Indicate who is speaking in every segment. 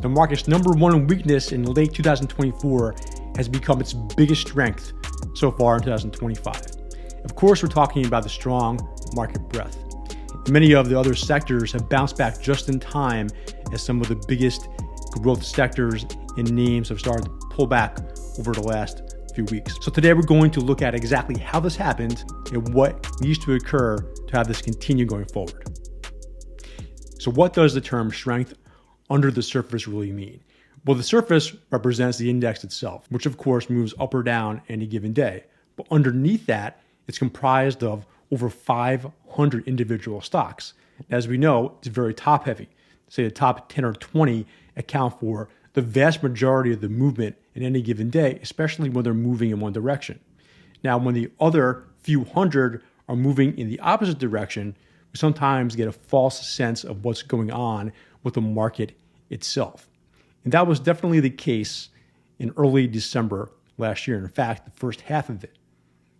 Speaker 1: The market's number one weakness in late 2024 has become its biggest strength so far in 2025. Of course, we're talking about the strong market breadth. Many of the other sectors have bounced back just in time as some of the biggest growth sectors and names have started to pull back over the last few weeks. So today we're going to look at exactly how this happened and what needs to occur to have this continue going forward. So what does the term strength under the surface really mean? Well, the surface represents the index itself, which of course moves up or down any given day. But underneath that, it's comprised of over 500 individual stocks. As we know, it's very top heavy. Say the top 10 or 20 account for the vast majority of the movement in any given day, especially when they're moving in one direction. Now, when the other few hundred are moving in the opposite direction, we sometimes get a false sense of what's going on with the market itself. And that was definitely the case in early December last year. In fact, the first half of it.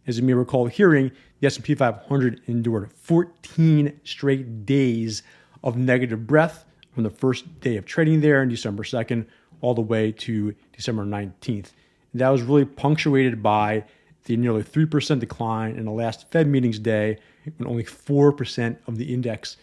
Speaker 1: As you may recall hearing, the S&P 500 endured 14 straight days of negative breath from the first day of trading there on December 2nd all the way to December 19th. And that was really punctuated by the nearly 3% decline in the last Fed meetings day when only 4% of the index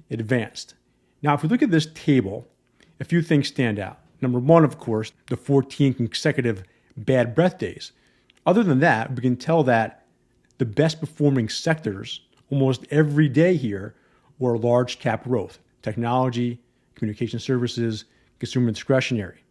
Speaker 1: advanced. Now, if we look at this table, a few things stand out. Number one, of course, the 14 consecutive bad breath days. Other than that, we can tell that the best performing sectors almost every day here were large cap growth, technology, communication services, consumer discretionary.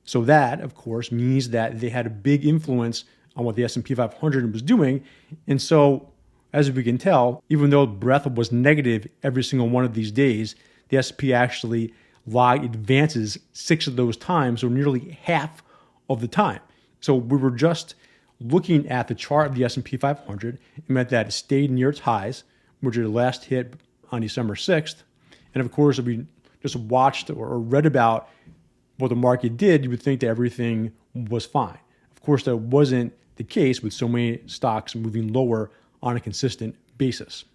Speaker 1: So that, of course, means that they had a big influence on what the S&P 500 was doing. And so, as we can tell, even though breadth was negative every single one of these days, the S&P actually lagged advances 6 of those times, or nearly half of the time. So we were just looking at the chart of the S&P 500, it meant that it stayed near its highs, which it last hit on December 6th. And of course, if we just watched or read about what the market did, you would think that everything was fine. Of course, that wasn't the case with so many stocks moving lower on a consistent basis.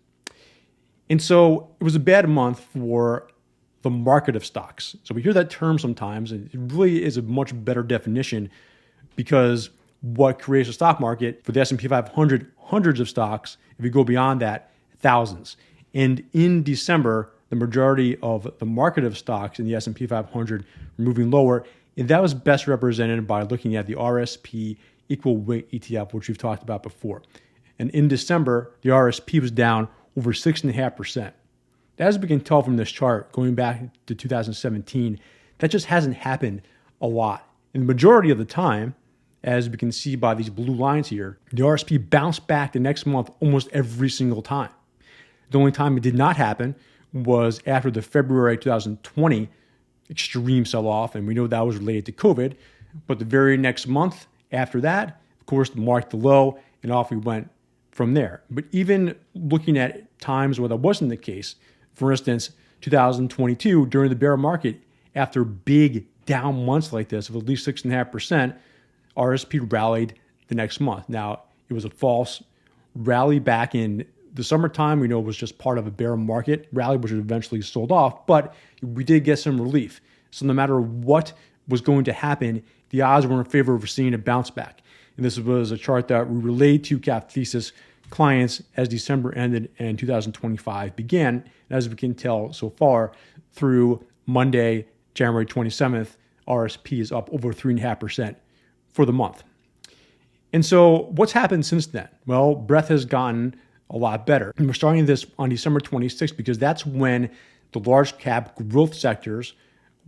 Speaker 1: And so it was a bad month for the market of stocks. So we hear that term sometimes, and it really is a much better definition because what creates a stock market for the S&P 500, hundreds of stocks. If you go beyond that, thousands. And in December, the majority of the market of stocks in the S&P 500 were moving lower. And that was best represented by looking at the RSP equal weight ETF, which we've talked about before. And in December, the RSP was down over 6.5%. As we can tell from this chart, going back to 2017, that just hasn't happened a lot. And the majority of the time, as we can see by these blue lines here, the RSP bounced back the next month almost every single time. The only time it did not happen was after the February 2020 extreme sell-off, and we know that was related to COVID. But the very next month after that, of course, marked the low, and off we went from there. But even looking at times where that wasn't the case, for instance, 2022, during the bear market, after big down months like this of at least 6.5%, RSP rallied the next month. Now, it was a false rally back in the summertime. We know it was just part of a bear market rally, which eventually sold off, but we did get some relief. So no matter what was going to happen, the odds were in favor of seeing a bounce back. And this was a chart that we relayed to CappThesis clients as December ended and 2025 began. And as we can tell so far, through Monday, January 27th, RSP is up over 3.5% for the month. And so what's happened since then? Well, breadth has gotten a lot better. And we're starting this on December 26th because that's when the large cap growth sectors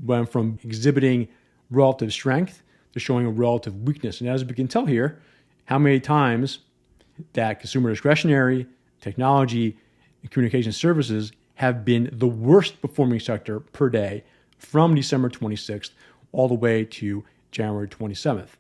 Speaker 1: went from exhibiting relative strength to showing a relative weakness. And as we can tell here, how many times that consumer discretionary, technology, and communication services have been the worst performing sector per day from December 26th all the way to January 27th.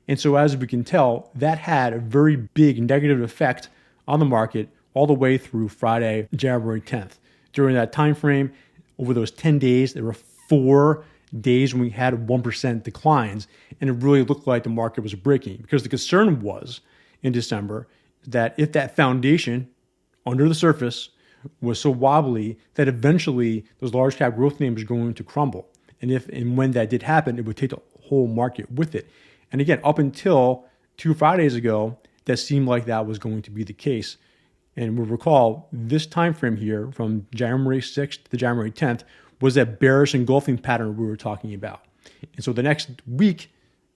Speaker 1: And so as we can tell, that had a very big negative effect on the market all the way through Friday, January 10th. During that time frame, over those 10 days, there were 4 days when we had 1% declines, and it really looked like the market was breaking because the concern was in December that if that foundation under the surface was so wobbly that eventually those large cap growth names are going to crumble. And if and when that did happen, it would take the whole market with it. And again, up until 2 Fridays ago, that seemed like that was going to be the case. And we'll recall this time frame here from January 6th to January 10th was that bearish engulfing pattern we were talking about. And so the next week,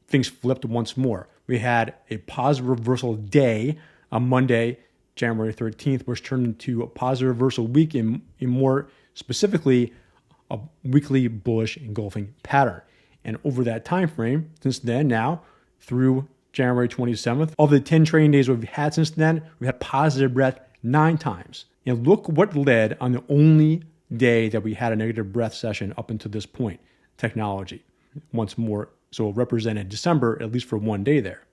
Speaker 1: things flipped once more. We had a positive reversal day on Monday, January 13th, which turned into a positive reversal week in more specifically a weekly bullish engulfing pattern. And over that time frame, since then now through January 27th, of the 10 trading days we've had since then, we've had positive breath 9 times. And look what led on the only day that we had a negative breath session up until this point, technology. Once more, so it represented December, at least for one day there.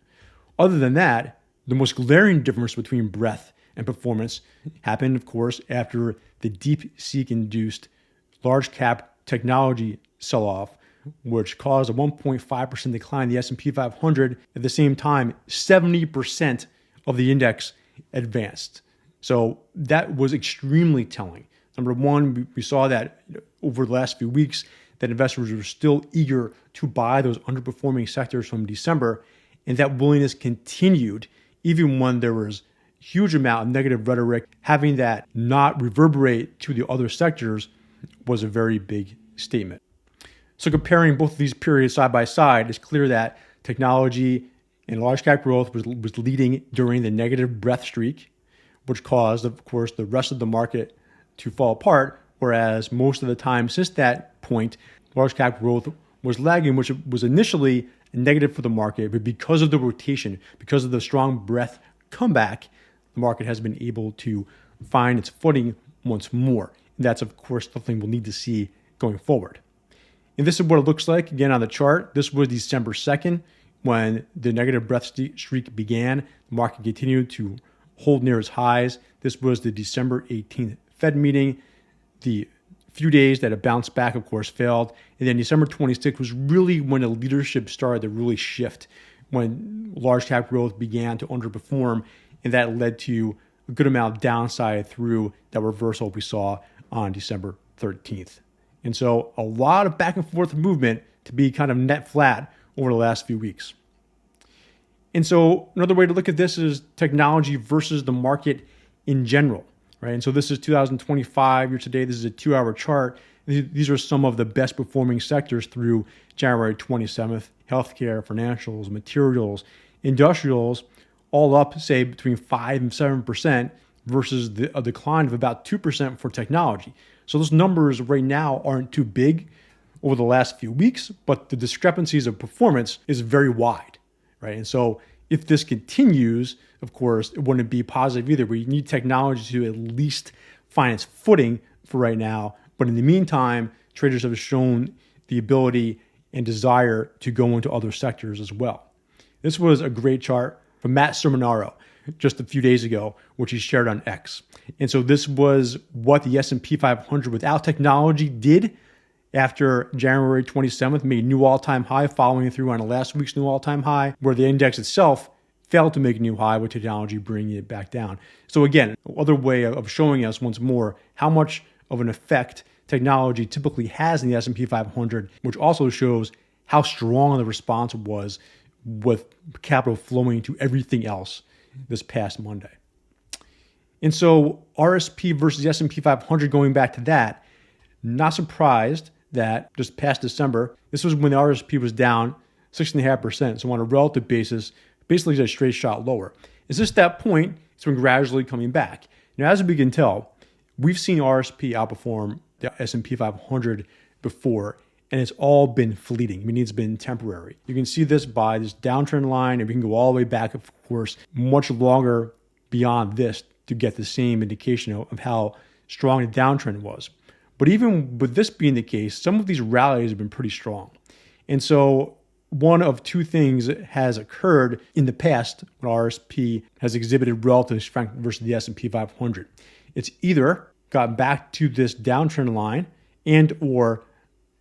Speaker 1: Other than that, the most glaring difference between breadth and performance happened, of course, after the DeepSeek-induced large cap technology sell-off, which caused a 1.5% decline in the S&P 500. At the same time, 70% of the index advanced. So that was extremely telling. Number one, we saw that over the last few weeks that investors were still eager to buy those underperforming sectors from December, and that willingness continued even when there was a huge amount of negative rhetoric. Having that not reverberate to the other sectors was a very big statement. So comparing both of these periods side by side, it's clear that technology and large cap growth was leading during the negative breath streak, which caused, of course, the rest of the market to fall apart, whereas most of the time since that point, large cap growth was lagging, which was initially negative for the market, but because of the rotation, because of the strong breath comeback, the market has been able to find its footing once more. And that's, of course, something we'll need to see going forward. And this is what it looks like, again, on the chart. This was December 2nd when the negative breath streak began. The market continued to hold near its highs. This was the December 18th Fed meeting. The few days that it bounced back, of course, failed. And then December 26th was really when the leadership started to really shift, when large cap growth began to underperform. And that led to a good amount of downside through that reversal we saw on December 13th. And so a lot of back and forth movement to be kind of net flat over the last few weeks. And so another way to look at this is technology versus the market in general, right? And so this is 2025 year to date. This is a 2-hour chart. These are some of the best performing sectors through January 27th: healthcare, financials, materials, industrials, all up, say, between 5 and 7% versus a decline of about 2% for technology. So those numbers right now aren't too big over the last few weeks, but the discrepancies of performance is very wide, right? And so if this continues, of course, it wouldn't be positive either. We need technology to at least find its footing for right now. But in the meantime, traders have shown the ability and desire to go into other sectors as well. This was a great chart from Matt Sermonaro just a few days ago, which he shared on X. And so this was what the S&P 500 without technology did after January 27th, made new all-time high, following through on last week's new all-time high, where the index itself failed to make a new high with technology bringing it back down. So again, another way of showing us once more how much of an effect technology typically has in the S&P 500, which also shows how strong the response was with capital flowing to everything else this past Monday. And so RSP versus the S&P 500, going back to that, not surprised that just past December, this was when the RSP was down 6.5%. So on a relative basis, basically just a straight shot lower. It's just that point, it's been gradually coming back. Now, as we can tell, we've seen RSP outperform the S&P 500 before, and it's all been fleeting. I mean, it's been temporary. You can see this by this downtrend line, and we can go all the way back, of course, much longer beyond this to get the same indication of how strong the downtrend was. But even with this being the case, some of these rallies have been pretty strong. And so one of two things has occurred in the past when RSP has exhibited relative strength versus the S&P 500. It's either gotten back to this downtrend line and or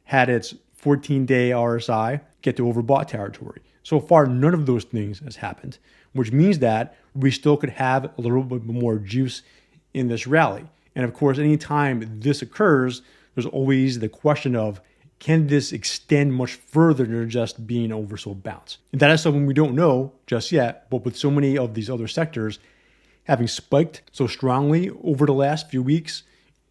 Speaker 1: had its 14-day RSI get to overbought territory. So far, none of those things has happened, which means that we still could have a little bit more juice in this rally. And of course, anytime this occurs, there's always the question of, can this extend much further than just being an oversold bounce? And that is something we don't know just yet, but with so many of these other sectors having spiked so strongly over the last few weeks,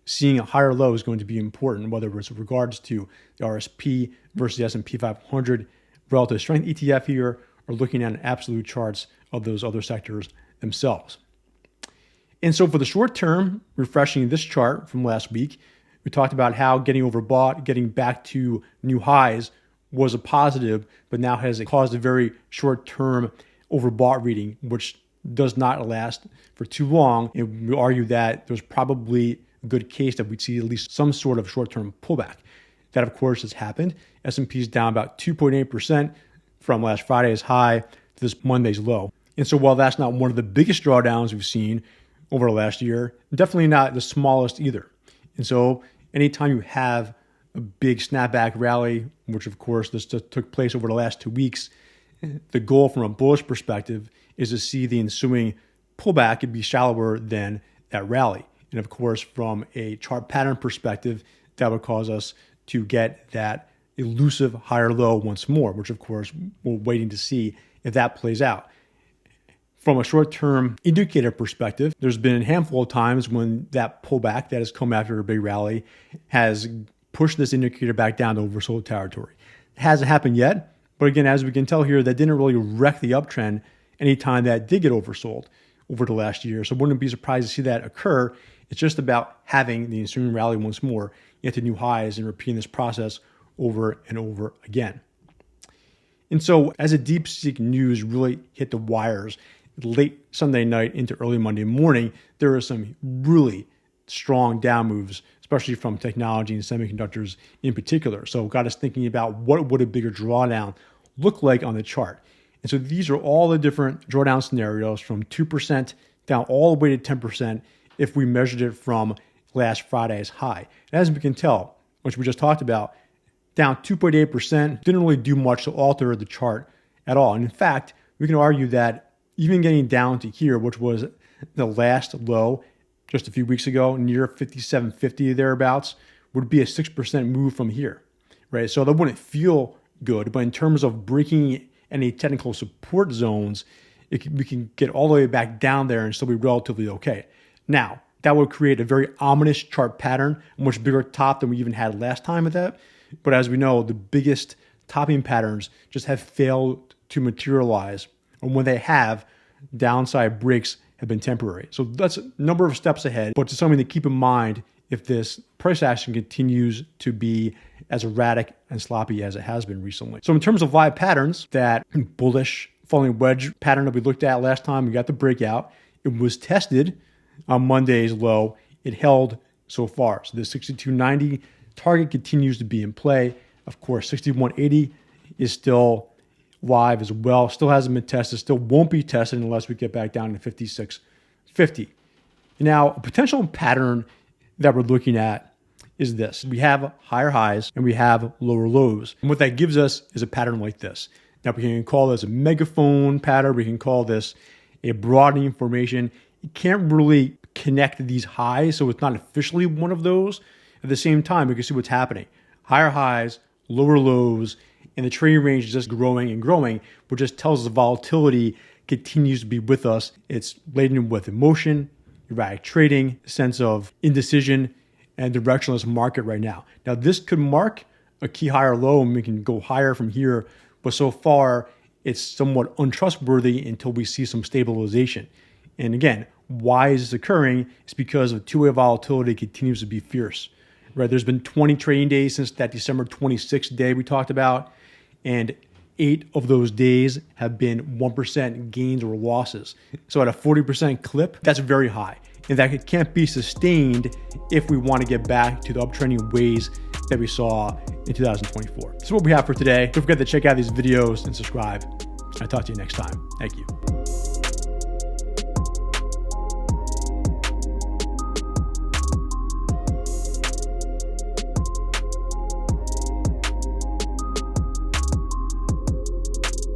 Speaker 1: seeing a higher low is going to be important, whether it's with regards to the RSP versus the S&P 500 relative strength ETF here, or looking at absolute charts of those other sectors themselves. And so for the short term, refreshing this chart from last week, we talked about how getting overbought, getting back to new highs was a positive, but now has caused a very short-term overbought reading, which does not last for too long. And we argue that there's probably a good case that we'd see at least some sort of short-term pullback. That, of course, has happened. S&P is down about 2.8% from last Friday's high to this Monday's low. And so while that's not one of the biggest drawdowns we've seen over the last year, definitely not the smallest either. And so anytime you have a big snapback rally, which of course this just took place over the last 2 weeks, the goal from a bullish perspective is to see the ensuing pullback and be shallower than that rally. And of course, from a chart pattern perspective, that would cause us to get that elusive higher low once more, which of course we're waiting to see if that plays out. From a short-term indicator perspective, there's been a handful of times when that pullback that has come after a big rally has pushed this indicator back down to oversold territory. It hasn't happened yet, but again, as we can tell here, that didn't really wreck the uptrend anytime that did get oversold over the last year. So wouldn't be surprised to see that occur. It's just about having the ensuing rally once more, get to new highs, and repeating this process over and over again. And so as the DeepSeek news really hit the wires late Sunday night into early Monday morning, there were some really strong down moves, especially from technology and semiconductors in particular. So it got us thinking about what would a bigger drawdown look like on the chart. And so these are all the different drawdown scenarios from 2% down all the way to 10% if we measured it from last Friday's high. And as we can tell, which we just talked about, down 2.8% didn't really do much to alter the chart at all. And in fact, we can argue that even getting down to here, which was the last low just a few weeks ago, near 57.50 thereabouts, would be a 6% move from here, right? So that wouldn't feel good, but in terms of breaking any technical support zones, we can get all the way back down there and still be relatively okay. Now, that would create a very ominous chart pattern, a much bigger top than we even had last time with that. But as we know, the biggest topping patterns just have failed to materialize. And when they have, downside breaks have been temporary. So that's a number of steps ahead, but it's something to keep in mind if this price action continues to be as erratic and sloppy as it has been recently. So in terms of live patterns, that bullish falling wedge pattern that we looked at last time, we got the breakout. It was tested on Monday's low. It held so far. So the 62.90 target continues to be in play. Of course, 61.80 is still live as well. Still hasn't been tested. Still won't be tested unless we get back down to 56.50. Now, a potential pattern that we're looking at is this. We have higher highs and we have lower lows. And what that gives us is a pattern like this. Now, we can call this a megaphone pattern. We can call this a broadening formation. You can't really connect these highs, so it's not officially one of those. At the same time, we can see what's happening. Higher highs, lower lows, and the trading range is just growing and growing, which just tells us the volatility continues to be with us. It's laden with emotion, erratic trading, sense of indecision, and directionless market right now. Now, this could mark a key higher low, and we can go higher from here, but so far, it's somewhat untrustworthy until we see some stabilization. And again, why is this occurring? It's because of two-way volatility continues to be fierce. Right? There's been 20 trading days since that December 26th day we talked about, and 8 of those days have been 1% gains or losses. So at a 40% clip, that's very high. And that can't be sustained if we want to get back to the uptrending ways that we saw in 2024. That's what we have for today. Don't forget to check out these videos and subscribe. I'll talk to you next time. Thank you.